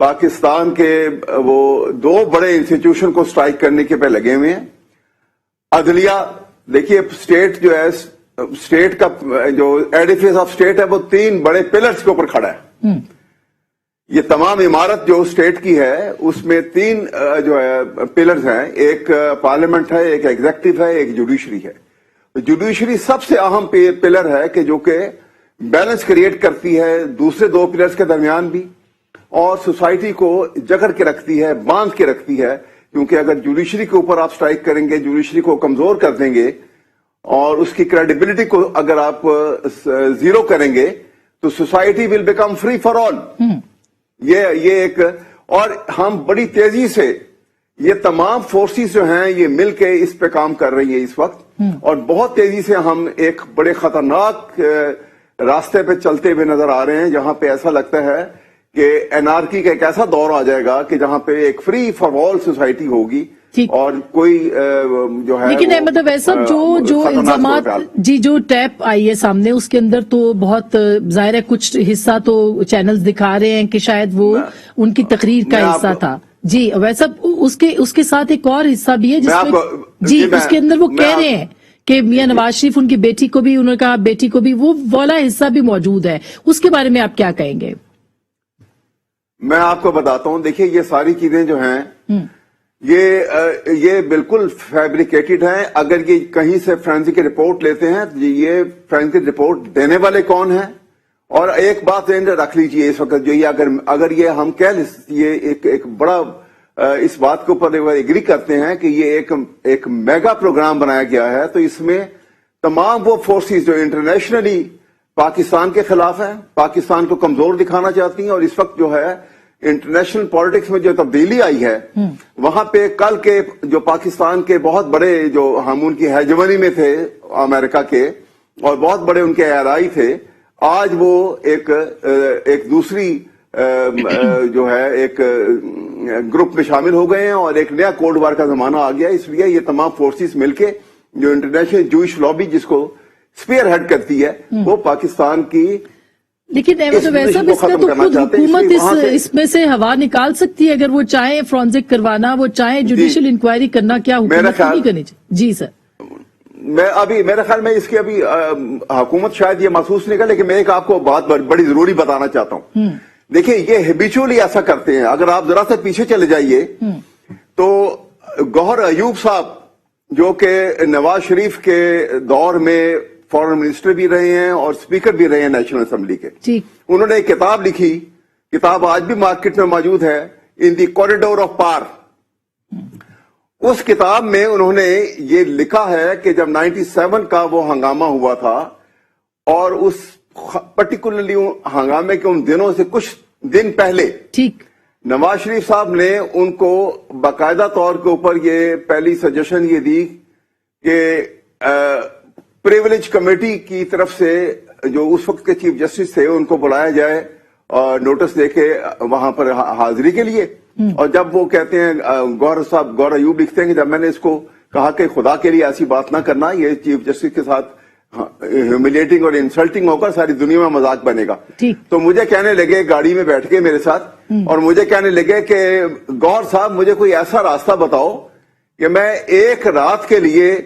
پاکستان کے وہ دو بڑے انسٹیٹیوشن کو اسٹرائک کرنے کے پہ لگے ہوئے ہیں. عدلیہ دیکھیے اسٹیٹ جو ہے اسٹیٹ کا جو ایڈیفس آف اسٹیٹ ہے وہ 3 بڑے پلرز کے اوپر کھڑا ہے. یہ تمام عمارت جو اسٹیٹ کی ہے اس میں 3 جو ہے پلرز ہیں. ایک پارلیمنٹ ہے, ایک ایگزیکٹو ہے, ایک جوڈیشری ہے. جوڈیشری سب سے اہم پلر ہے کہ جو کہ بیلنس کریٹ کرتی ہے دوسرے 2 پلرز کے درمیان بھی, اور سوسائٹی کو جگڑ کے رکھتی ہے, باندھ کے رکھتی ہے. کیونکہ اگر جوڈیشری کے اوپر آپ سٹرائک کریں گے, جوڈیشری کو کمزور کر دیں گے اور اس کی کریڈیبلٹی کو اگر آپ زیرو کریں گے تو society will become free for all. یہ ایک, اور ہم بڑی تیزی سے یہ تمام فورسز جو ہیں یہ مل کے اس پہ کام کر رہی ہیں اس وقت, اور بہت تیزی سے ہم ایک بڑے خطرناک راستے پہ چلتے ہوئے نظر آ رہے ہیں جہاں پہ ایسا لگتا ہے کہ انارکی کا ایک ایسا دور آ جائے گا کہ جہاں پہ ایک فری فار آل سوسائٹی ہوگی اور کوئی جو ہے. لیکن احمد اویس صاحب جو الزامات جو ٹیپ آئی ہے سامنے اس کے اندر تو بہت ظاہر ہے کچھ حصہ تو چینلز دکھا رہے ہیں کہ شاید وہ ان کی تقریر کا حصہ تھا. جی اویس صاحب اس کے ساتھ ایک اور حصہ بھی ہے جس میں اس کے اندر وہ کہہ رہے ہیں کہ میاں نواز شریف ان کی بیٹی کو بھی, انہوں نے کہا بیٹی کو بھی, وہ والا حصہ بھی موجود ہے. اس کے بارے میں آپ کیا کہیں گے؟ میں آپ کو بتاتا ہوں. دیکھیے یہ ساری چیزیں جو ہیں یہ بالکل فیبریکیٹڈ ہیں. اگر یہ کہیں سے فرینسک رپورٹ لیتے ہیں یہ فرینسک رپورٹ دینے والے کون ہیں؟ اور ایک بات ذہن رکھ لیجیے اس وقت جو یہ اگر یہ ہم یہ ایک بڑا اس بات کے اوپر ایگری کرتے ہیں کہ یہ ایک میگا پروگرام بنایا گیا ہے, تو اس میں تمام وہ فورسز جو انٹرنیشنلی پاکستان کے خلاف ہیں, پاکستان کو کمزور دکھانا چاہتی ہیں, اور اس وقت جو ہے انٹرنیشنل پالیٹکس میں جو تبدیلی آئی ہے وہاں پہ کل کے جو پاکستان کے بہت بڑے جو ہم ان کی ہیجمنی میں تھے امریکہ کے اور بہت بڑے ان کے ایرائی تھے, آج وہ ایک دوسری جو ہے ایک گروپ میں شامل ہو گئے ہیں اور ایک نیا کولڈ وار کا زمانہ آ گیا. اس لیے یہ تمام فورسز مل کے جو انٹرنیشنل جوئش لابی جس کو اسپیئر ہیڈ کرتی ہے وہ پاکستان کی. لیکن احمد اویس صاحب اس کا تو خود حکومت اس میں سے ہوا نکال سکتی ہے اگر وہ چاہے فرانزک کروانا, وہ چاہے جوڈیشل انکوائری کرنا, کیا حکومت نہیں کرنی چاہیے؟ جی سر. میرے خیال میں اس کی ابھی حکومت شاید یہ محسوس نہیں کر, لیکن میں ایک آپ کو بات بڑی ضروری بتانا چاہتا ہوں. دیکھیں یہ ہیبیچولی ایسا کرتے ہیں. اگر آپ ذرا سے پیچھے چلے جائیے تو گوہر ایوب صاحب جو کہ نواز شریف کے دور میں فارن منسٹر بھی رہے ہیں اور اسپیکر بھی رہے ہیں نیشنل اسمبلی کے, انہوں نے ایک کتاب لکھی, کتاب آج بھی مارکیٹ میں موجود ہے, ان دی کوریڈور آف پاور. اس کتاب میں انہوں نے یہ لکھا ہے کہ جب 97 کا وہ ہنگامہ ہوا تھا اور اس پرٹیکولرلی ہنگامے کے ان دنوں سے کچھ دن پہلے نواز شریف صاحب نے ان کو باقاعدہ طور کے اوپر یہ پہلی سجیشن یہ دی کہ پریویلیج کمیٹی کی طرف سے جو اس وقت کے چیف جسٹس تھے ان کو بلایا جائے اور نوٹس دے کے وہاں پر حاضری کے لیے. اور جب وہ کہتے ہیں گوہر ایوب لکھتے ہیں کہ جب میں نے اس کو کہا کہ خدا کے لیے ایسی بات نہ کرنا, یہ چیف جسٹس کے ساتھ ہیوملیٹنگ اور انسلٹنگ ہو کر ساری دنیا میں مذاق بنے گا, تو مجھے کہنے لگے گاڑی میں بیٹھ کے میرے ساتھ اور مجھے کہنے لگے کہ گوہر صاحب مجھے کوئی ایسا راستہ بتاؤ کہ میں ایک رات کے لیے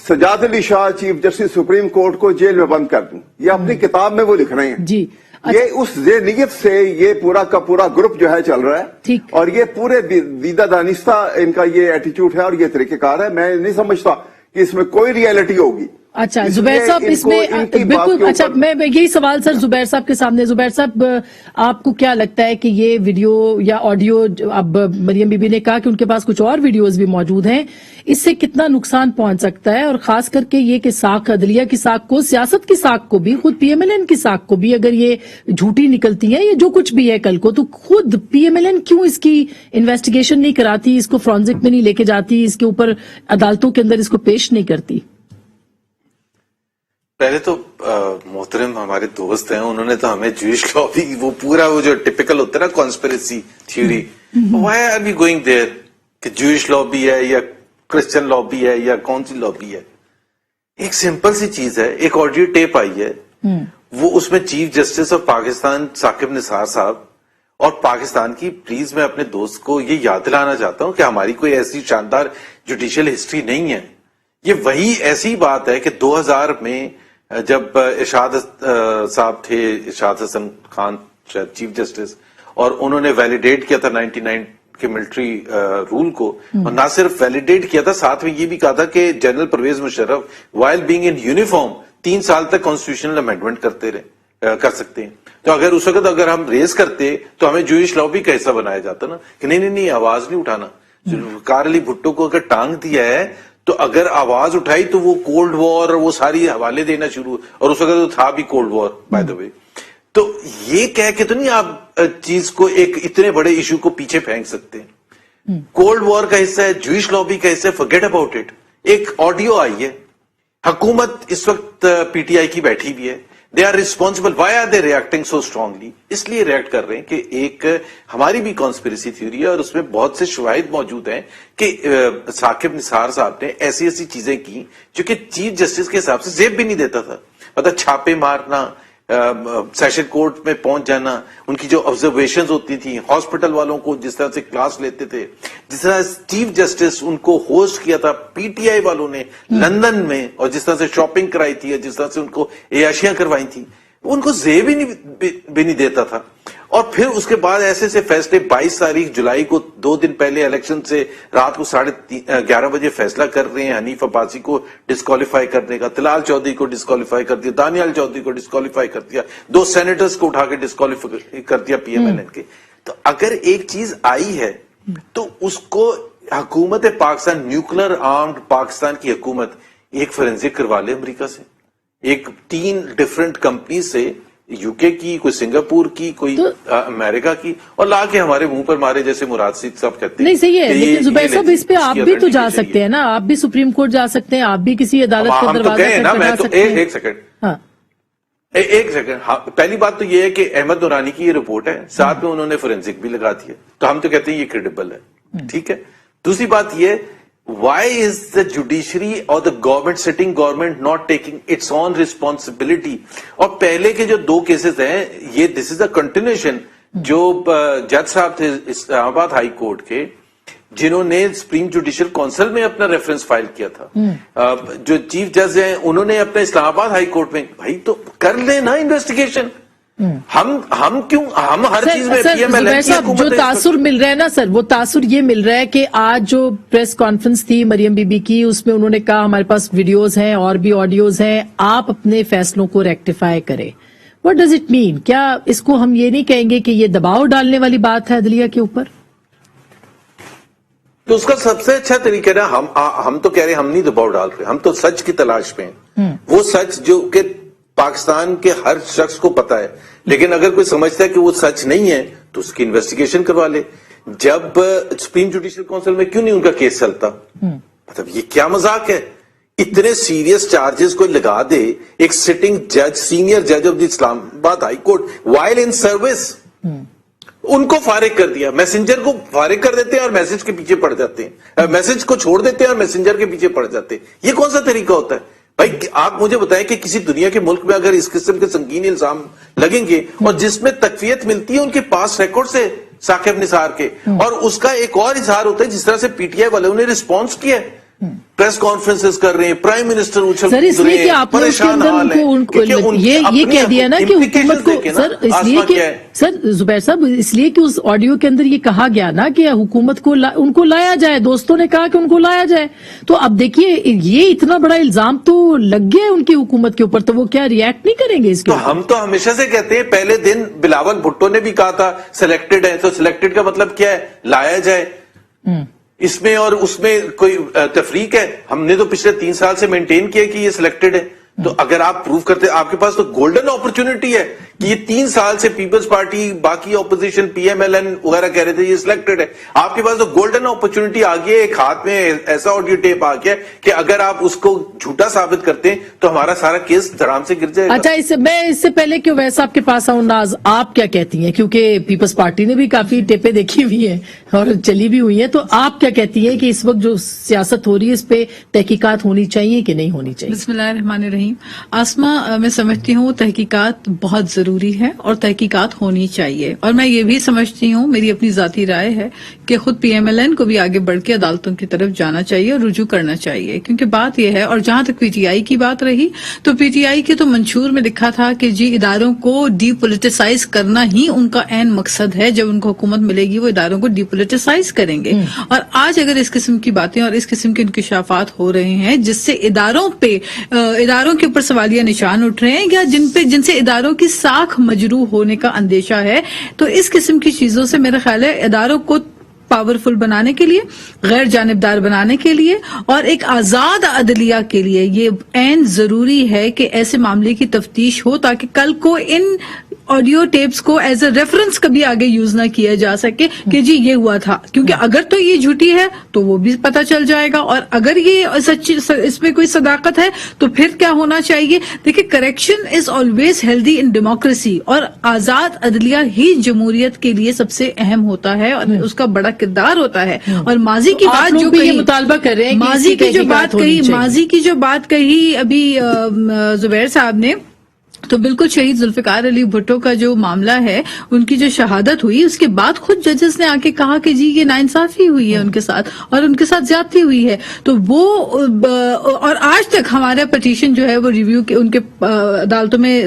Sajjad Ali Shah chief justice supreme court کو جیل میں بند کر دوں. یہ اپنی کتاب میں وہ لکھ رہے ہیں. یہ اس نیت سے یہ پورا کا پورا گروپ جو ہے چل رہا ہے اور یہ پورے دیدہ دانستہ ان کا یہ ایٹیٹیوڈ ہے اور یہ طریقہ کار ہے. میں نہیں سمجھتا کہ اس میں کوئی ریئلٹی ہوگی. اچھا زبیر صاحب اس میں بالکل اچھا میں یہی سوال سر زبیر صاحب کے سامنے. زبیر صاحب آپ کو کیا لگتا ہے کہ یہ ویڈیو یا آڈیو, اب مریم بی بی نے کہا کہ ان کے پاس کچھ اور ویڈیوز بھی موجود ہیں, اس سے کتنا نقصان پہنچ سکتا ہے؟ اور خاص کر کے یہ کہ ساکھ عدلیہ کی ساکھ کو, سیاست کی ساکھ کو بھی, خود پی ایم ایل این کی ساکھ کو بھی اگر یہ جھوٹی نکلتی ہیں, یہ جو کچھ بھی ہے کل کو, تو خود پی ایم ایل این کیوں اس کی انویسٹیگیشن نہیں کراتی, اس کو فرانزک میں نہیں لے کے جاتی, اس کے اوپر عدالتوں کے اندر اس کو پیش نہیں کرتی؟ پہلے تو محترم ہمارے دوست ہیں, انہوں نے تو ہمیں جوئش لابی وہ پورا وہ جو ٹپیکل ہوتا ہے نا conspiracy theory, why are we going there کہ جوئش لابی ہے یا کرسچن لابی ہے یا کون سی لابی ہے. ایک سمپل سی چیز ہے, ایک آڈیو ٹیپ آئی ہے, وہ اس میں chief justice of Pakistan Saqib Nisar صاحب اور پاکستان کی پلیز میں اپنے دوست کو یہ یاد دلانا چاہتا ہوں کہ ہماری کوئی ایسی شاندار جوڈیشل ہسٹری نہیں ہے. یہ وہی ایسی بات ہے کہ 2000 میں جب ارشاد صاحب تھے, ارشاد حسن خان چیف جسٹس, اور انہوں نے ویلیڈیٹ کیا تھا 99 کے ملٹری رول کو, اور نہ صرف ویلیڈیٹ کیا تھا, ساتھ میں یہ بھی کہا تھا کہ general Pervez Musharraf while being in uniform 3 سال تک کانسٹیٹیوشنل امینڈمنٹ کر سکتے ہیں. تو اگر اس وقت اگر ہم ریز کرتے تو ہمیں جوئش لابی کا حصہ بنایا جاتا نا, کہ نہیں آواز نہیں اٹھانا. ذوالفقار علی بھٹو کو اگر ٹانگ دیا ہے تو اگر آواز اٹھائی تو وہ کولڈ وار وہ ساری حوالے دینا شروع, اور اس وقت تو تھا بھی کولڈ وار بائی دا وے. تو یہ کہہ کے تو نہیں آپ چیز کو ایک اتنے بڑے ایشو کو پیچھے پھینک سکتے ہیں. کولڈ وار کا حصہ ہے, جوئش لابی کا حصہ ہے, فرگیٹ اباؤٹ اٹ. ایک آڈیو آئی ہے, حکومت اس وقت پی ٹی آئی کی بیٹھی بھی ہے, they are responsible. Why are they reacting so strongly? اس لیے ریئیکٹ کر رہے ہیں کہ ایک ہماری بھی کانسپیریسی تھیوری ہے, اور اس میں بہت سے شواہد موجود ہیں کہ ثاقب نثار صاحب نے ایسی چیزیں کی جو کہ چیف جسٹس کے حساب سے زیب بھی نہیں دیتا تھا. مطلب چھاپے مارنا, سیشن کورٹ میں پہنچ جانا, ان کی جو آبزرویشنز ہوتی تھیں, ہاسپٹل والوں کو جس طرح سے کلاس لیتے تھے, جس طرح چیف جسٹس ان کو ہوسٹ کیا تھا پی ٹی آئی والوں نے لندن میں, اور جس طرح سے شاپنگ کرائی تھی, جس طرح سے ان کو عیاشیاں کروائی تھی, ان کو زیب بھی نہیں دیتا تھا. اور پھر اس کے بعد ایسے فیصلے 22 تاریخ جولائی کو 2 دن پہلے الیکشن سے رات کو 11:30 بجے فیصلہ کر رہے ہیں حنیف عباسی کو ڈسکوالیفائی کرنے کا, طلال چودھری کو ڈسکوالیفائی کر دیا, دانیال چودھری کو ڈسکوالیفائی کر دیا, 2 سینیٹرز کو اٹھا کے ڈسکوالیفائی کر دیا پی ایم ایل این کے. تو اگر ایک چیز آئی ہے تو اس کو حکومت پاکستان, نیوکلر آرمڈ پاکستان کی حکومت ایک فورینزک کروا لے امریکہ سے, ایک 3 ڈفرنٹ کمپنی سے, یو کے کی, کوئی سنگاپور کی, کوئی امریکہ کی, اور لا کے ہمارے منہ پر مارے, جیسے مراد سید صاحب کہتے ہیں. نہیں صحیح ہے, لیکن زبیر صاحب اس پہ آپ بھی تو جا سکتے ہیں نا, آپ بھی سپریم کورٹ جا سکتے ہیں, آپ بھی کسی عدالت کا دروازہ کھٹکھٹا سکتے ہیں. ایک سیکنڈ, پہلی بات تو یہ ہے کہ احمد نورانی کی یہ رپورٹ ہے, ساتھ میں انہوں نے فورینزک بھی لگا دی ہے, تو ہم تو کہتے ہیں یہ کریڈیبل ہے, ٹھیک ہے. دوسری بات یہ, why is the judiciary or the government, sitting government, not taking its own responsibility? اور پہلے کے جو 2 کیسز ہیں, یہ this is a continuation, جو جج صاحب تھے اسلام آباد ہائی کورٹ کے, جنہوں نے سپریم جوڈیشل کونسل میں اپنا ریفرنس فائل کیا تھا, جو چیف جج ہیں انہوں نے اپنے اسلام آباد ہائی کورٹ میں, بھائی تو کر لیں نا انویسٹیگیشن. ہم کیوں ہم ہر چیز میں پی ایم ایل این کی حکومت. جو تاثر مل رہا ہے نا سر, وہ تاثر یہ مل رہا ہے کہ آج جو پریس کانفرنس تھی مریم بی بی کی, اس میں انہوں نے کہا ہمارے پاس ویڈیوز ہیں اور بھی آڈیوز ہیں, آپ اپنے فیصلوں کو ریکٹیفائی کریں. What does it mean? کیا اس کو ہم یہ نہیں کہیں گے کہ یہ دباؤ ڈالنے والی بات ہے عدلیہ کے اوپر؟ تو اس کا سب سے اچھا طریقہ نا, ہم تو کہہ رہے ہیں ہم نہیں دباؤ ڈال رہے, ہم تو سچ کی تلاش میں ہیں. وہ سچ جو کہ پاکستان کے ہر شخص کو پتا ہے, لیکن اگر کوئی سمجھتا ہے کہ وہ سچ نہیں ہے تو اس کی انویسٹیگیشن کروا لے. جب سپریم جوڈیشل کونسل میں کیوں نہیں ان کا کیس چلتا؟ مطلب یہ کیا مذاق ہے؟ اتنے سیریس چارجز کو لگا دے ایک سٹنگ جج, سینئر جج of the Islamabad high court, while in service, ان کو فارغ کر دیا, میسنجر کو فارغ کر دیتے ہیں اور میسج کے پیچھے پڑ جاتے ہیں, میسج کو چھوڑ دیتے ہیں اور میسنجر کے پیچھے پڑ جاتے ہیں. یہ کون سا طریقہ ہوتا ہے بھائی؟ آپ مجھے بتائیں کہ کسی دنیا کے ملک میں اگر اس قسم کے سنگین الزام لگیں گے, اور جس میں تکفیت ملتی ہے ان کے پاس ریکارڈ سے ثاقب نثار کے, اور اس کا ایک اور اظہار ہوتا ہے جس طرح سے پی ٹی آئی والوں نے رسپانس کیا ہے, پریس کانفرنسز کر رہے ہیں, پرائم منسٹر اچھل کود رہے ہیں, پریشان حال ہے. یہ کہہ دیا نا کہ حکومت کو, سر اس لیے کہ سر زبیر صاحب اس لیے کہ اس آڈیو کے اندر یہ کہا گیا نا کہ حکومت کو ان کو لایا جائے, دوستوں نے کہا کہ ان کو لایا جائے. تو اب دیکھیے یہ اتنا بڑا الزام تو لگ گیا ان کی حکومت کے اوپر, تو وہ کیا ریئیکٹ نہیں کریں گے اس کے؟ تو ہم تو ہمیشہ سے کہتے ہیں, پہلے دن بلاول بھٹو نے بھی کہا تھا سلیکٹڈ ہے, تو سلیکٹڈ کا مطلب کیا ہے؟ لایا جائے. اس میں اور اس میں کوئی تفریق ہے؟ ہم نے تو پچھلے 3 سال سے مینٹین کیا کہ یہ سلیکٹڈ ہے. تو اگر آپ پروف کرتے, آپ کے پاس تو گولڈن اپرچونٹی ہے کہ یہ 3 سال سے پیپلز پارٹی, باقی opposition, P M L N وغیرہ کہہ رہے تھے یہ سلیکٹڈ ہے. آپ کے پاس تو گولڈن اپرچونٹی آ گئی ہے, ایک ہاتھ میں ایسا آڈیو ٹیپ آ گیا کہ اگر آپ اس کو جھوٹا ثابت کرتے ہیں تو ہمارا سارا کیس دھڑام سے گر جائے گا. اچھا, میں اس سے پہلے کہ ویسا آپ کے پاس آؤں, ناز آپ کیا کہتی ہیں؟ کیونکہ پیپلز پارٹی نے بھی کافی ٹیپیں دیکھی ہوئی ہیں اور چلی بھی ہوئی ہیں, تو آپ کیا کہتی ہیں کہ اس وقت جو سیاست ہو رہی ہے اس پہ تحقیقات ہونی چاہیے کہ نہیں ہونی چاہیے؟ بسم اللہ الرحمن الرحیم. آسما, میں سمجھتی ہوں تحقیقات بہت ضروری ضروری ہے اور تحقیقات ہونی چاہیے. اور میں یہ بھی سمجھتی ہوں, میری اپنی ذاتی رائے ہے کہ خود پی ایم ایل این کو بھی آگے بڑھ کے عدالتوں کی طرف جانا چاہیے اور رجوع کرنا چاہیے, کیونکہ بات یہ ہے. اور جہاں تک پی ٹی آئی کی بات رہی تو پی ٹی آئی کے تو منشور میں لکھا تھا کہ جی اداروں کو ڈی پولیٹیسائز کرنا ہی ان کا عین مقصد ہے. جب ان کو حکومت ملے گی وہ اداروں کو ڈی پولیٹیسائز کریں گے. اور آج اگر اس قسم کی باتیں اور اس قسم کے انکشافات ہو رہے ہیں جس سے اداروں کے اوپر سوالیہ نشان اٹھ رہے ہیں یا جن سے اداروں کی ساکھ مجروح ہونے کا اندیشہ ہے, تو اس قسم کی چیزوں سے میرا خیال ہے اداروں کو پاورفل بنانے کے لیے, غیر جانبدار بنانے کے لیے اور ایک آزاد عدلیہ کے لیے یہ عین ضروری ہے کہ ایسے معاملے کی تفتیش ہو تاکہ کل کو ان آڈیو ٹیپس کو ایز اے ریفرنس کبھی آگے یوز نہ کیا جا سکے کہ جی یہ ہوا تھا, کیونکہ اگر تو یہ جھوٹی ہے تو وہ بھی پتہ چل جائے گا, اور اگر یہ سچی اس میں کوئی صداقت ہے تو پھر کیا ہونا چاہیے. دیکھیں, correction is always healthy in democracy, اور آزاد عدلیہ ہی جمہوریت کے لیے سب سے اہم ہوتا ہے اور اس کا بڑا کردار ہوتا ہے. اور ماضی کی بات جو یہ مطالبہ کر رہے ہیں, ماضی کی جو بات کہی ابھی زبیر صاحب نے, تو بالکل شہید ذوالفقار علی بھٹو کا جو معاملہ ہے, ان کی جو شہادت ہوئی اس کے بعد خود ججز نے آ کے کہا کہ جی یہ ناانصافی ہوئی ہے ان کے ساتھ اور ان کے ساتھ زیادتی ہوئی ہے. تو وہ اور آج تک ہمارا پٹیشن جو ہے وہ ریویو کے ان کے عدالتوں میں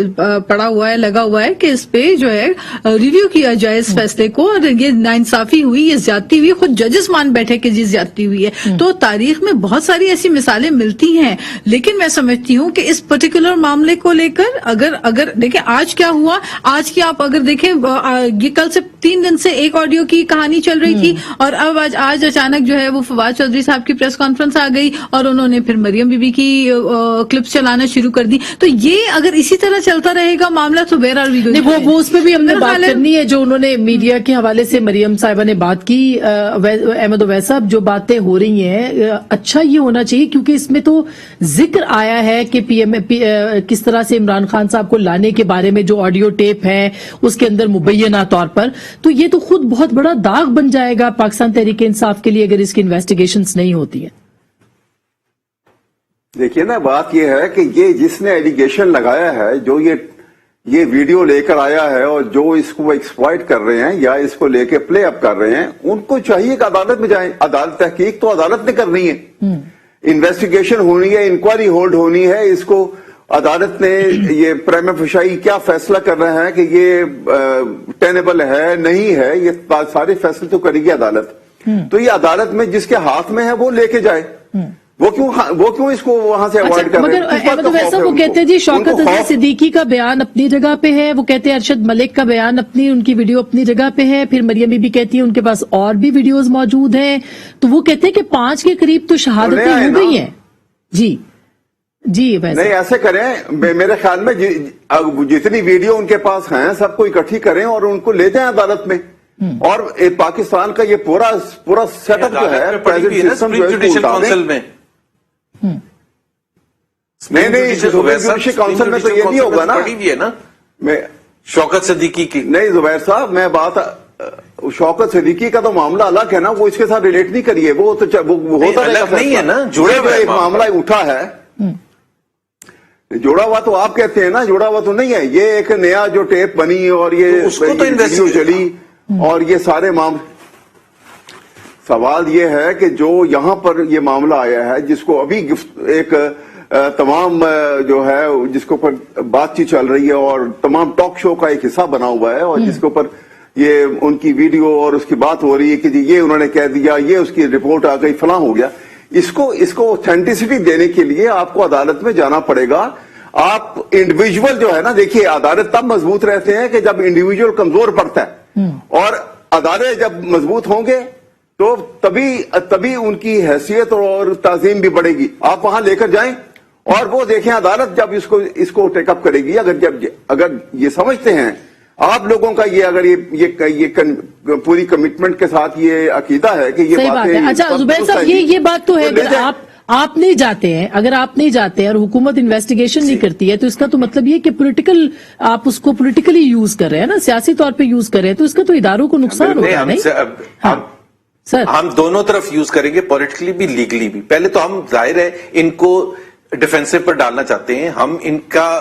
پڑا ہوا ہے, لگا ہوا ہے کہ اس پہ جو ہے ریویو کیا جائے اس فیصلے کو, اور یہ ناانصافی ہوئی, یہ زیادتی ہوئی, خود ججز مان بیٹھے کہ جی زیادتی ہوئی ہے. تو تاریخ میں بہت ساری ایسی مثالیں ملتی ہیں, لیکن میں سمجھتی ہوں کہ اس پرٹیکولر معاملے کو لے کر اگر دیکھیں آج کیا ہوا, آج کی آپ اگر دیکھیں یہ کل سے 3 دن سے ایک آڈیو کی کہانی چل رہی تھی, اور اب آج اچانک جو ہے وہ فواد چودھری صاحب کی پریس کانفرنس آ گئی اور انہوں نے پھر مریم بی بی کی کلپس چلانا شروع کر دی. تو یہ اگر اسی طرح چلتا رہے گا معاملہ تو ویئر آر وی گوئنگ, وہ اس پہ بھی ہم نے بات کرنی ہے. جو انہوں نے میڈیا کے حوالے سے مریم صاحبہ نے بات کی, احمد اویس صاحب, جو باتیں ہو رہی ہیں اچھا یہ ہونا چاہیے کیونکہ اس میں تو ذکر آیا ہے کہ پی ایم کس طرح سے عمران خان صاحب کو لانے کے بارے میں جو آڈیو ٹیپ ہے اس کے اندر مبینہ طور پر, تو یہ تو خود بہت بڑا داغ بن جائے گا پاکستان تحریک انصاف کے لیے اگر اس کی انویسٹیگیشنز نہیں ہوتی ہیں. دیکھیے نا, بات یہ ہے کہ یہ جس نے ایلیگیشن لگایا ہے, جو یہ ویڈیو لے کر آیا ہے اور جو اس کو ایکسپلائٹ کر رہے ہیں یا اس کو لے کے پلے اپ کر رہے ہیں, ان کو چاہیے کہ عدالت میں جائیں. عدالت تحقیق تو عدالت نے کرنی ہے, انویسٹیگیشن ہونی ہے, انکوائری ہولڈ ہونی ہے. اس کو عدالت نے یہ پریما فیشی کیا فیصلہ کر رہا ہے کہ یہ ٹینیبل ہے نہیں ہے, یہ سارے فیصلے تو کرے گی عدالت. تو یہ عدالت میں جس کے ہاتھ میں ہے وہ لے کے جائے. وہ کیوں اس کو وہاں سے اوائڈ کر رہے ہیں؟ مگر احمد اویس صاحب وہ کہتے ہیں جی شوکت عزیز صدیقی کا بیان اپنی جگہ پہ ہے, وہ کہتے ہیں ارشد ملک کا بیان ان کی ویڈیو اپنی جگہ پہ ہے, پھر مریم بی بی کہتی ہے ان کے پاس اور بھی ویڈیوز موجود ہیں, تو وہ کہتے ہیں کہ 5 کے قریب تو شہادتیں ہو گئی ہیں. جی نہیں ایسے کریں, میرے خیال میں جتنی ویڈیو ان کے پاس ہیں سب کو اکٹھی کریں اور ان کو لے جائیں عدالت میں, اور پاکستان کا یہ پورا سیٹ اپ جو ہے نہیں جوڈیشل کاؤنسل میں تو یہ نہیں ہوگا نا. شوکت صدیقی کی نہیں زبیر صاحب, میں بات شوکت صدیقی کا تو معاملہ الگ ہے نا, وہ اس کے ساتھ ریلیٹ نہیں کریے, وہ ہوتا نہیں ہے نا, جڑے ہوئے ایک معاملہ اٹھا ہے. جوڑا ہوا تو آپ کہتے ہیں نا, جوڑا ہوا تو نہیں ہے. یہ ایک نیا جو ٹیپ بنی اور یہ ویڈیو چلی اور یہ سارے معاملے, سوال یہ ہے کہ جو یہاں پر یہ معاملہ آیا ہے جس کو ابھی ایک تمام جو ہے جس کے اوپر بات چیت چل رہی ہے اور تمام ٹاک شو کا ایک حصہ بنا ہوا ہے, اور جس کے اوپر یہ ان کی ویڈیو اور اس کی بات ہو رہی ہے کہ جی یہ انہوں نے کہہ دیا, یہ اس کی رپورٹ آ گئی, فلاں ہو گیا. اس کو اوتھینٹسٹی دینے کے لیے آپ کو عدالت میں جانا پڑے گا. آپ انڈیویجول جو ہے نا, دیکھیے عدالت تب مضبوط رہتے ہیں کہ جب انڈیویجول کمزور پڑتا ہے, اور عدالت جب مضبوط ہوں گے تو تبھی ان کی حیثیت اور تعظیم بھی بڑھے گی. آپ وہاں لے کر جائیں اور وہ دیکھیں عدالت جب اس کو ٹیک اپ کرے گی. اگر یہ سمجھتے ہیں آپ لوگوں کا یہ پوری کمٹمنٹ کے ساتھ یہ عقیدہ ہے کہ یہ باتیں, اچھا زبیر صاحب یہ بات تو ہے, اگر آپ نہیں جاتے ہیں, اور حکومت انویسٹیگیشن نہیں کرتی ہے تو اس کا تو مطلب یہ کہ آپ اس کو پولیٹیکلی یوز کر رہے ہیں نا, سیاسی طور پہ یوز کر رہے ہیں, تو اس کا تو اداروں کو نقصان ہوگا. نہیں سر, ہم دونوں طرف یوز کریں گے, پولیٹیکلی بھی لیگلی بھی. پہلے تو ہم ظاہر ہے ان کو ڈیفینسو پر ڈالنا چاہتے ہیں, ہم ان کا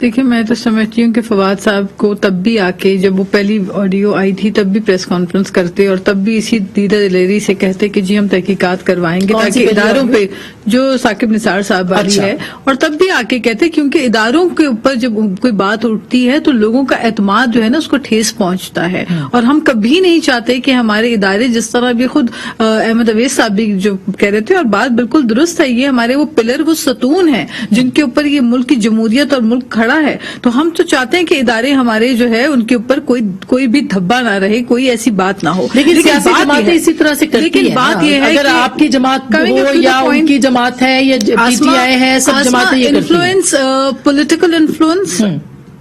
دیکھیں میں تو سمجھتی ہوں کہ فواد صاحب کو تب بھی آ کے جب وہ پہلی آڈیو آئی تھی تب بھی پریس کانفرنس کرتے اور تب بھی اسی دیدہ دلیری سے کہتے کہ جی ہم تحقیقات کروائیں گے کون سی تاکہ پہلی اداروں آڈیو؟ پہ جو ثاقب نثار صاحب والی اچھا۔ ہے، اور تب بھی آ کے کہتے کیونکہ اداروں کے اوپر جب کوئی بات اٹھتی ہے تو لوگوں کا اعتماد جو ہے نا اس کو ٹھیس پہنچتا ہے، اور ہم کبھی نہیں چاہتے کہ ہمارے ادارے، جس طرح بھی خود احمد اویس صاحب بھی جو کہہ رہے تھے اور بات بالکل درست ہے، یہ ہمارے وہ پلر، وہ ستون ہیں جن کے اوپر یہ ملک کی جمہوریت اور ملک کھڑا ہے، تو ہم تو چاہتے ہیں کہ ادارے ہمارے جو ہے ان کے اوپر کوئی بھی دھبا نہ رہے، کوئی ایسی بات نہ ہو. لیکن سیاسی بات یہ جماعتیں ہے- اسی طرح سے کرتی لیکن ہیں بات نا. یہ ہے اگر کہ آپ کی جماعت coming who up to the یا point- ان کی جماعت ہے یا پی ٹی آئی ہے، سب جماعتیں یہ کرتی ہیں. انفلوئنس، پولیٹیکل انفلوئنس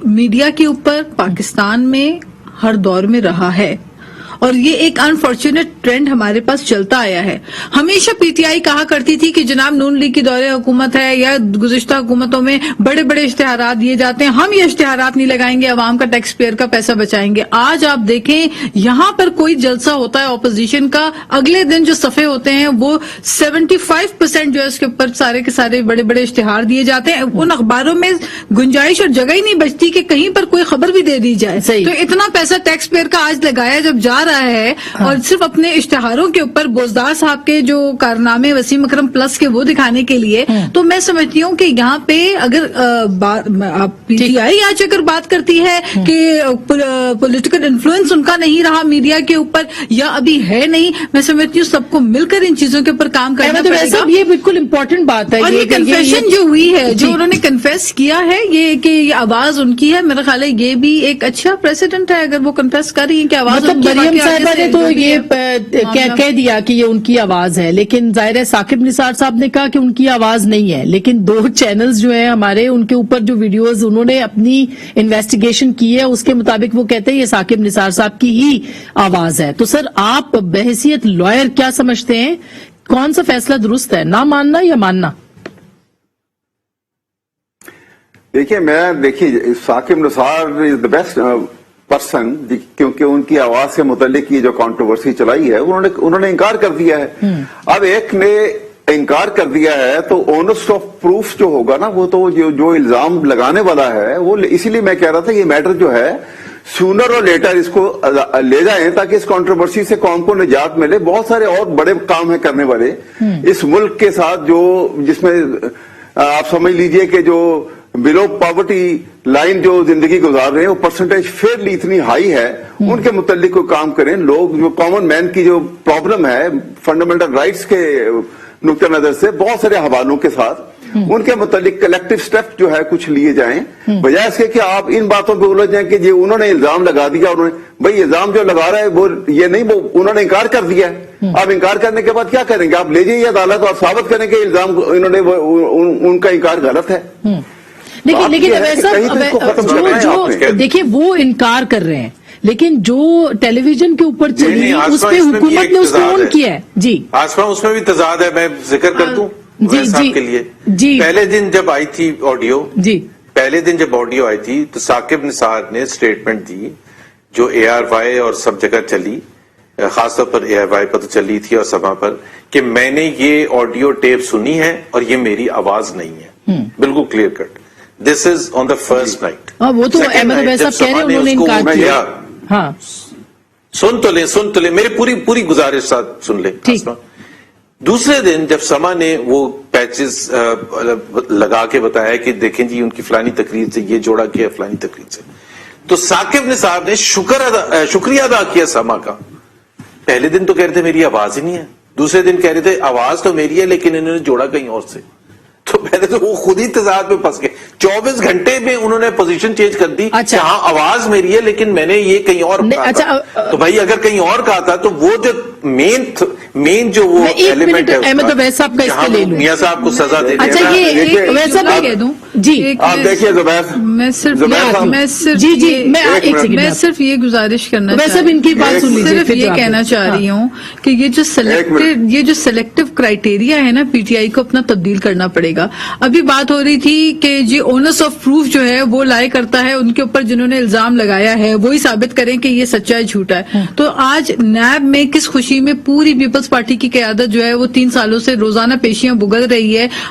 میڈیا کے اوپر پاکستان میں ہر دور میں رہا ہے، اور یہ ایک انفارچونیٹ ٹرینڈ ہمارے پاس چلتا آیا ہے. ہمیشہ پی ٹی آئی کہا کرتی تھی کہ جناب نون لیگ کی دور حکومت ہے یا گزشتہ حکومتوں میں بڑے بڑے اشتہارات دیے جاتے ہیں، ہم یہ اشتہارات نہیں لگائیں گے، عوام کا ٹیکس پیئر کا پیسہ بچائیں گے. آج آپ دیکھیں یہاں پر کوئی جلسہ ہوتا ہے اپوزیشن کا، اگلے دن جو صفحے ہوتے ہیں وہ 75% جو ہے اس کے اوپر سارے کے سارے بڑے بڑے اشتہار دیے جاتے ہیں. ان اخباروں میں گنجائش اور جگہ ہی نہیں بچتی کہ کہیں پر کوئی خبر بھی دے دی جائے. صحیح. تو اتنا پیسہ ٹیکس پیئر کا آج لگایا جب جا رہا ہے، اور صرف اپنے اشتہاروں کے اوپر بوزدار صاحب کے جو کارنامے وسیم اکرم پلس کے وہ دکھانے کے لیے، تو میں سمجھتی ہوں کہ یہاں پہ اگر پی ٹی آئی آج اگر بات کرتی ہے کہ پولیٹیکل انفلوئنس ان کا نہیں رہا میڈیا کے اوپر یا ابھی ہے نہیں، میں سمجھتی ہوں سب کو مل کر ان چیزوں کے اوپر کام کرنا احمد اویس پڑے گا. صاحب، یہ بالکل امپورٹنٹ بات ہے. اور یہ کنفیشن جو ہوئی ہے، جو جی. انہوں نے کنفیس کیا ہے، یہ کہ یہ آواز ان کی ہے، میرا خیال ہے یہ بھی ایک اچھا پریسیڈنٹ ہے اگر وہ کنفیس کر رہی ہیں کہ آواز مطلب ان کی ہے. مریم باقی آگے صاحبہ سے نے تو جو بھی یہ ہے، کہہ دیا کہ یہ ان کی آواز ہے، لیکن ظاہر ہے ثاقب نثار صاحب نے کہا کہ ان کی آواز نہیں ہے. لیکن دو چینلز جو ہیں ہمارے، ان کے اوپر جو ویڈیوز انہوں نے اپنی انویسٹیگیشن کی ہے اس کے مطابق وہ کہتے ہیں یہ ثاقب نثار صاحب کی ہی آواز ہے. تو سر آپ بحیثیت لائر کیا سمجھتے ہیں، کون سا فیصلہ درست ہے، نہ ماننا یا ماننا؟ دیکھیے ثاقب نثار از دا بیسٹ پرسن، کیونکہ ان کی آواز سے متعلق یہ جو کانٹروورسی چلائی ہے انہوں نے انکار کر دیا ہے. اب ایک نے انکار کر دیا ہے تو اونسٹ آف پروف جو ہوگا نا، وہ تو جو الزام لگانے والا ہے وہ، اسی لیے میں کہہ رہا تھا یہ میٹر جو ہے سونر اور لیٹر اس کو لے جائیں تاکہ اس کنٹروورسی سے قوم کو نجات ملے. بہت سارے اور بڑے کام ہیں کرنے والے اس ملک کے ساتھ، جس میں آپ سمجھ لیجئے کہ جو بلو پاورٹی لائن جو زندگی گزار رہے ہیں وہ پرسنٹیج فیئرلی اتنی ہائی ہے، ان کے متعلق کوئی کام کریں. لوگ جو کامن مین کی جو پرابلم ہے فنڈامنٹل رائٹس کے نقطہ نظر سے، بہت سارے حوالوں کے ساتھ ان کے متعلق کلیکٹو سٹیپ جو ہے کچھ لیے جائیں، بجائے اس کے کہ آپ ان باتوں پہ الجھ جائیں کہ جی انہوں نے الزام لگا دیا. بھائی الزام جو لگا رہا ہے وہ یہ نہیں، وہ انہوں نے انکار کر دیا ہے. آپ انکار کرنے کے بعد کیا کریں گے؟ آپ لے جائیے عدالت اور ثابت کریں کہ الزام انہوں نے ان کا انکار غلط ہے. لیکن دیکھیں وہ انکار کر رہے ہیں، لیکن جو ٹیلی ویژن کے اوپر چلی اس پہ حکومت نے اس کو اون کیا ہے. جی آسما، اس میں بھی تضاد ہے، میں ذکر کر دوں صاحب کے لیے. پہلے دن جب آئی تھی آڈیو، آئی تھی تو ثاقب نثار نے اسٹیٹمنٹ دی جو اے آر وائی اور سب جگہ چلی، خاص طور پر اے آر وائی پر تو چلی تھی اور سبا پر، کہ میں نے یہ آڈیو ٹیپ سنی ہے اور یہ میری آواز نہیں ہے. بالکل clear cut. This is on the first night. وہ تو احمد اویس صاحب کہہ رہے ہیں انہوں نے انکار کیا. ہاں سن تو لیں میری پوری گزارش ساتھ سن لیں. دوسرے دن جب سما نے وہ پیچز لگا کے بتایا کہ دیکھیں جی ان کی فلانی تقریر سے یہ جوڑا کیا فلانی تقریر سے، تو ثاقب نثار نے شکریہ ادا کیا سما کا. پہلے دن تو کہہ رہے تھے میری آواز ہی نہیں ہے، دوسرے دن کہہ رہے تھے آواز تو میری ہے لیکن انہوں نے جوڑا کہیں اور سے. تو پہلے تو وہ خود ہی تضاد میں پھنس گئے. 24 گھنٹے میں انہوں نے پوزیشن چینج کر دی کہ ہاں آواز میری ہے لیکن میں نے یہ کہیں اور کہا تھا. تو بھائی اگر کہیں اور کہا تھا تو وہ جو مین جو وہ ایلیمنٹ ہے احمد اویس صاحب کا اس پہ لے لوں، میاں صاحب کو سزا دے اچھا یہ ویسا کہہ دوں جی آپ دیکھیے میں صرف یہ گزارش کرنا صرف یہ کہنا چاہ رہی ہوں کہ یہ جو سلیکٹو کرائیٹیریا ہے نا، پی ٹی آئی کو اپنا تبدیل کرنا پڑے گا. ابھی بات ہو رہی تھی کہ جی اونس آف پروف جو ہے وہ لائے کرتا ہے ان کے اوپر جنہوں نے الزام لگایا ہے وہی ثابت کریں کہ یہ سچا ہے جھوٹا ہے. تو آج نیب میں کس خوشی میں پوری پیپلز پارٹی کی قیادت جو ہے وہ 3 سالوں سے روزانہ پیشیاں بگل رہی ہے.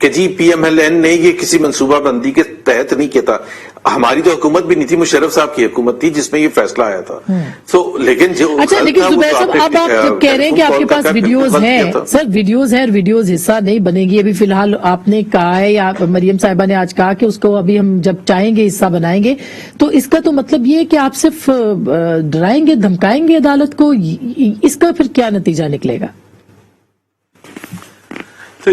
کہ جی پی ایم ایل این نے یہ کسی منصوبہ بندی کے تحت نہیں کیا تھا. ہماری تو حکومت بھی نہیں تھی, مشرف صاحب کی حکومت تھی جس میں یہ فیصلہ آیا تھا. لیکن جو اچھا, لیکن زبیر صاحب اب آپ کہہ رہے ہیں کہ آپ کے پاس ویڈیوز ہیں سر, ویڈیوز ہیں اور ویڈیوز حصہ نہیں بنے گی ابھی فی الحال. آپ نے کہا ہے یا مریم صاحبہ نے آج کہا کہ اس کو ابھی ہم جب چاہیں گے حصہ بنائیں گے, تو اس کا تو مطلب یہ ہے کہ آپ صرف ڈرائیں گے, دھمکائیں گے عدالت کو, اس کا پھر کیا نتیجہ نکلے گا؟ تو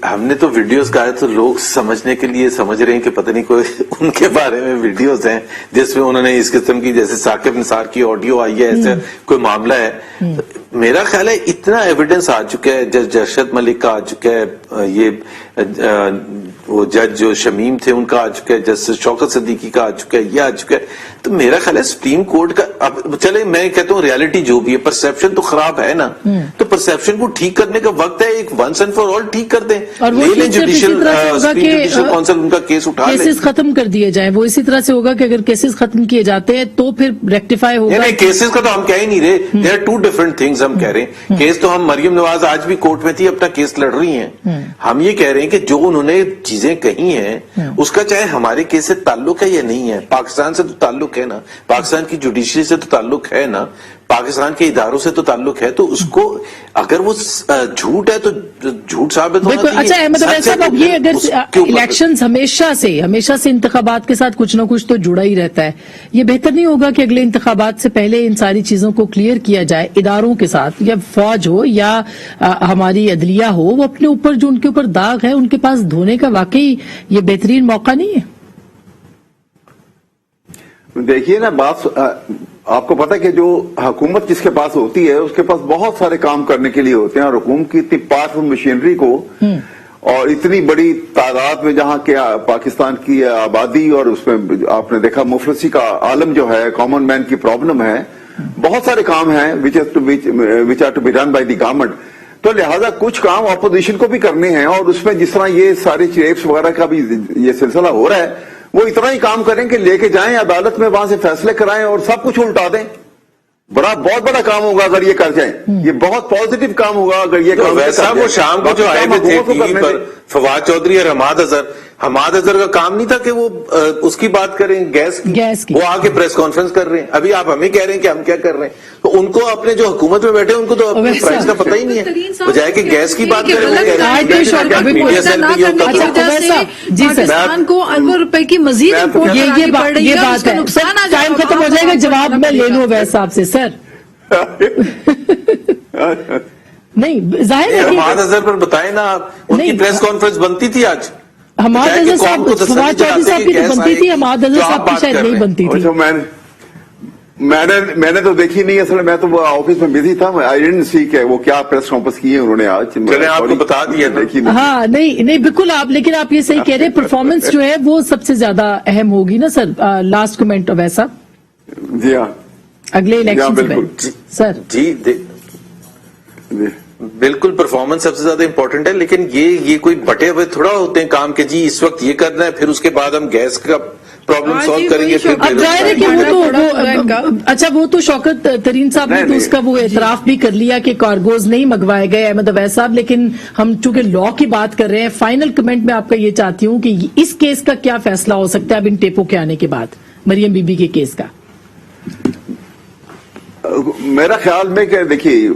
ہم نے تو ویڈیوز کہا ہے تو لوگ سمجھنے کے لیے سمجھ رہے ہیں کہ پتہ نہیں کوئی ان کے بارے میں ویڈیوز ہیں جس میں انہوں نے اس قسم کی, جیسے ثاقب نثار کی آڈیو آئی ہے, ایسا کوئی معاملہ ہے. میرا خیال ہے اتنا ایویڈنس آ چکا ہے, جج ارشد ملک کا آ چکا ہے, یہ وہ جج جو شمیم تھے ان کا آ چکا ہے, جسٹس شوکت صدیقی کا آ چکا ہے, یہ آ چکا ہے. تو میرا خیال ہے سپریم کورٹ کا, اب چلے میں کہتا ہوں ریالٹی جو بھی ہے, پرسپشن تو خراب ہے نا, تو پرسپشن کو ٹھیک کرنے کا وقت ہے, ایک ونس اینڈ فار آل ٹھیک کر دیں, لے لیں جوڈیشل کونسل ان کا کیس اٹھا لیں, کیسز ختم کر دیے جائیں. وہ اسی طرح سے ہوگا کہ اگر کیسز ختم کیے جاتے ہیں تو پھر ریکٹیفائی ہوگا. نہیں, کیسز کا تو ہم کہہ ہی نہیں رہے, there are two different things. ہم کہہ رہے ہیں کیس تو ہم, مریم نواز آج بھی کورٹ میں تھی, اپنا کیس لڑ رہی ہیں. ہم یہ کہہ رہے ہیں کہ جو انہوں نے چیزیں کہی ہیں اس کا چاہے ہمارے کیس سے تعلق ہے یا نہیں ہے, پاکستان سے تو تعلق ہے نا, پاکستان کی جوڈیشری سے تو تعلق ہے نا, پاکستان کے اداروں سے تو تعلق ہے. تو اس کو اگر وہ جھوٹ ہے تو جھوٹ ثابت ہونا چاہیے. اچھا احمد عویس صاحب, اب یہ اگر الیکشنز ہمیشہ سے انتخابات کے ساتھ کچھ نہ کچھ تو جڑا ہی رہتا ہے, یہ بہتر نہیں ہوگا کہ اگلے انتخابات سے پہلے ان ساری چیزوں کو کلیئر کیا جائے اداروں کے ساتھ, یا فوج ہو یا ہماری عدلیہ ہو, وہ اپنے اوپر جو ان کے اوپر داغ ہے ان کے پاس دھونے کا واقعی یہ بہترین موقع نہیں ہے؟ دیکھیے نا, بات آپ کو پتا کہ جو حکومت جس کے پاس ہوتی ہے اس کے پاس بہت سارے کام کرنے کے لیے ہوتے ہیں, اور حکومت کی اتنی پاورفل مشینری کو اور اتنی بڑی تعداد میں جہاں کہ پاکستان کی آبادی, اور اس میں آپ نے دیکھا مفلسی کا عالم جو ہے, کامن مین کی پرابلم ہے, بہت سارے کام ہیں which are to be done by the government. تو لہذا کچھ کام اپوزیشن کو بھی کرنے ہیں, اور اس میں جس طرح یہ سارے ریپس وغیرہ کا بھی یہ سلسلہ ہو رہا ہے, وہ اتنا ہی کام کریں کہ لے کے جائیں عدالت میں, وہاں سے فیصلے کرائیں اور سب کچھ الٹا دیں. بہت بڑا کام ہوگا اگر یہ کر جائیں, یہ بہت پازیٹیو کام ہوگا اگر یہ کام. ویسا وہ شام کو جو آئے ہوئے تھے ٹی وی پر, فواد چودھری اور حماد اظہر کا کام نہیں تھا کہ وہ اس کی بات کریں, گیس کی, وہ آ کے پریس کانفرنس کر رہے ہیں. ابھی آپ ہمیں کہہ رہے ہیں کہ ہم کیا کر رہے ہیں, تو ان کو اپنے جو حکومت میں بیٹھے ان کو تو اپنے پرائز کا پتہ ہی نہیں ہے, بجائے کہ گیس کی بات کریں. پاکستان کو اربوں روپے کی مزید یہ بات ہے, ٹائم ختم ہو جائے گا, جواب میں لے لوں اویس صاحب سے. سر نہیں, ظاہر ہے حماد اظہر پر بتائیں نا, ان کی پریس کانفرنس بنتی تھی آج. حماد اظہر صاحب, فواد چودھری صاحب کی تو بنتی تھی, حماد اظہر صاحب کی شاید نہیں بنتی تھی. میں نے تو دیکھی نہیں, اصل میں تو وہ آفس میں بزی تھا, آئی ڈنٹ سی کہ وہ کیا پریس کانفرنس کی ہے انہوں نے آج. چلیں آپ کو بتا دیا, دیکھی ہاں, نہیں بالکل آپ, لیکن آپ یہ صحیح کہہ رہے ہیں, پرفارمنس جو ہے وہ سب سے زیادہ اہم ہوگی نا سر. لاسٹ کمنٹ اویس صاحب. جی ہاں, اگلے الیکشن میں سر. جی بالکل, پرفارمنس سب سے زیادہ امپورٹنٹ ہے, لیکن یہ کوئی بٹے ہوئے تھوڑا ہوتے ہیں کام کہ جی اس وقت یہ کرنا ہے, پھر اس کے بعد ہم گیس کا پرابلم سالو کریں گے. اب ظاہر ہے کہ اچھا وہ تو شوکت ترین صاحب نے تو اس کا وہ اعتراف بھی کر لیا کہ کارگوز نہیں منگوائے گئے احمد عویس صاحب, لیکن ہم چونکہ لا کی بات کر رہے ہیں, فائنل کمنٹ میں آپ کا یہ چاہتی ہوں کہ اس کیس کا کیا فیصلہ ہو سکتا ہے اب ان ٹیپوں کے آنے کے بعد, مریم بی بی کے کیس کا؟ میرا خیال میں کہ دیکھیے